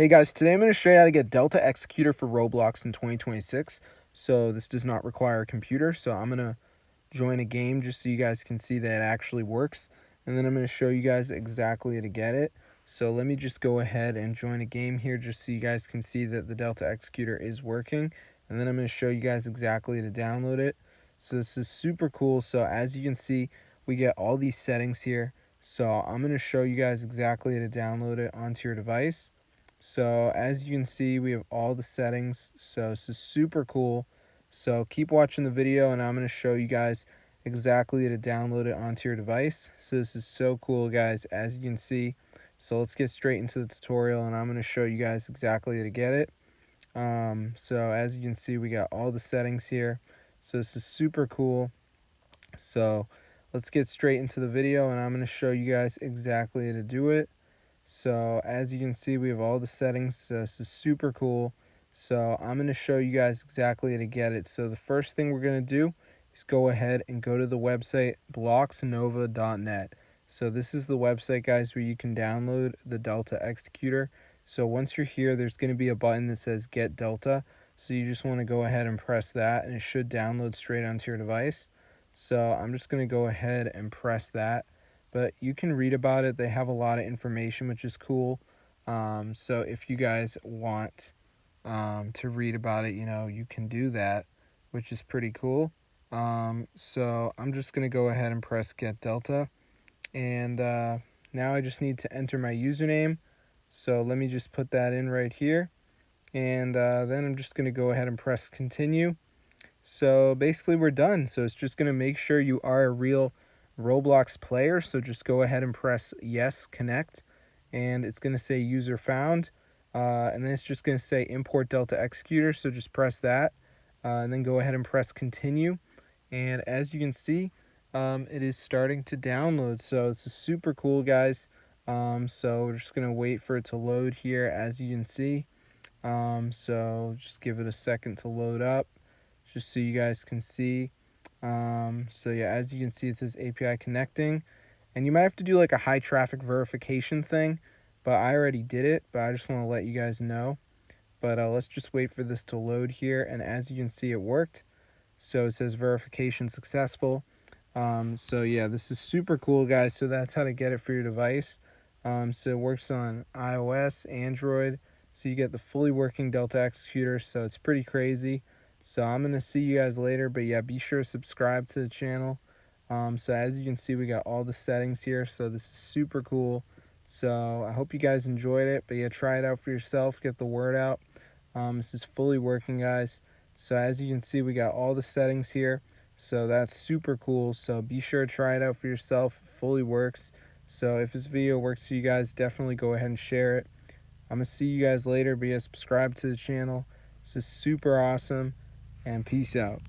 Hey guys, today I'm going to show you how to get Delta Executor for Roblox in 2026. So this does not require a computer, so I'm going to join a game just so you guys can see that it actually works. And then I'm going to show you guys exactly how to get it. So let me just go ahead and join a game here just so you guys can see that the Delta Executor is working. And then I'm going to show you guys exactly how to download it. So this is super cool. So as you can see, we get all these settings here. So I'm going to show you guys exactly how to download it onto your device. So as you can see, we have all the settings. So this is super cool. So keep watching the video and I'm going to show you guys exactly how to download it onto your device. So this is so cool, guys, as you can see. So let's get straight into the tutorial and I'm going to show you guys exactly how to get it. So as you can see, we got all the settings here. So this is super cool. So let's get straight into the video and I'm going to show you guys exactly how to do it. So as you can see, we have all the settings. So this is super cool. So I'm going to show you guys exactly how to get it. So the first thing we're going to do is go ahead and go to the website bloxnova.net. So this is the website, guys, where you can download the Delta Executor. So once you're here, there's going to be a button that says Get Delta. So you just want to go ahead and press that and it should download straight onto your device. So I'm just going to go ahead and press that. But you can read about it. They have a lot of information, which is cool. So if you guys want to read about it, you can do that, which is pretty cool. So I'm just going to go ahead and press Get Delta. And now I just need to enter my username. So let me just put that in right here. And then I'm just going to go ahead and press Continue. So basically we're done. So it's just going to make sure you are a real Roblox player. So just go ahead and press Yes, Connect. And it's going to say User Found. And then it's just going to say Import Delta Executor. So just press that. And then go ahead and press Continue. And as you can see, it is starting to download. So this is super cool, guys. So we're just going to wait for it to load here, as you can see. So just give it a second to load up, just so you guys can see. So yeah, as you can see, it says API connecting, and you might have to do like a high traffic verification thing, but I already did it, but I just want to let you guys know. But let's just wait for this to load here, and as you can see, it worked. So it says verification successful. So yeah, this is super cool, guys. So that's how to get it for your device. So it works on iOS, Android. So you get the fully working Delta Executor. So it's pretty crazy. So I'm going to see you guys later. But yeah, be sure to subscribe to the channel. So as you can see, we got all the settings here. So this is super cool. So I hope you guys enjoyed it. But yeah, try it out for yourself. Get the word out. This is fully working, guys. So as you can see, we got all the settings here. So that's super cool. So be sure to try it out for yourself. It fully works. So if this video works for you guys, definitely go ahead and share it. I'm going to see you guys later. But yeah, subscribe to the channel. This is super awesome. And peace out.